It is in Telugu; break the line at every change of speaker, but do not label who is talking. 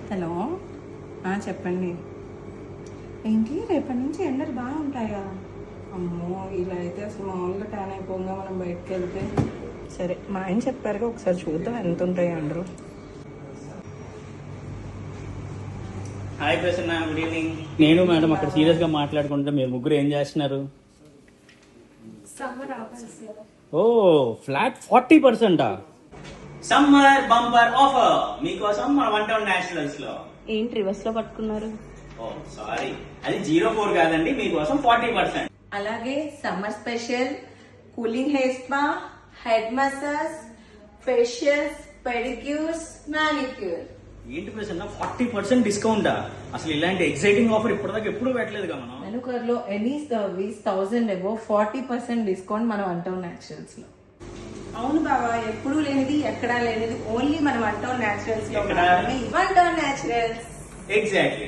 హలో చెప్పండి. ఏంటి రేపటి నుంచి ఎండలు బాగుంటాయా? అమ్మో, ఇలా అయితే అసలు మామూలుగా ట్యాన్ అయిపోగా మనం బయటకు వెళ్తే. సరే, మా ఆయన చెప్పారుగా, ఒకసారి చూద్దాం ఎంత ఉంటాయి అందరూ.
Hi Prasanna, good evening. నేను మేడం అక్కడ సీరియస్ గా మాట్లాడుకుంటే మీరు ముగ్గురు ఏం చేస్తున్నారు? ఓ, ఫ్లాట్ 40%. సమ్మర్ బంపర్ ఆఫర్ మీకోసం మన 1 నేషనల్స్ లో.
ఏంటి రివర్స్ లో పట్టుకున్నారు?
ఓ సారీ, అది 04 కాదండి, మీకోసం 40%.
అలాగే summer special cooling hair spa, head massage, facials, pedicures, manicure.
ఏంటి ప్రసన్న 40% డిస్కౌంటా? అసలు ఇలాంటి ఎక్సైటింగ్ ఆఫర్ ఇప్పటిదాకా ఎప్పుడు పెట్టలేదుగా మనం.
మెనుకర్లో ఎనీ సర్వీస్ 1000 అబోవ్ 40% డిస్కౌంట్ మన 1 న్యాచురల్స్ లో. అవును బాబా, ఎప్పుడూ లేనిది ఎక్కడా లేనిది ఓన్లీ మన 1 న్యాచురల్స్ లో. 1 న్యాచురల్స్.
ఎగ్జాక్ట్లీ.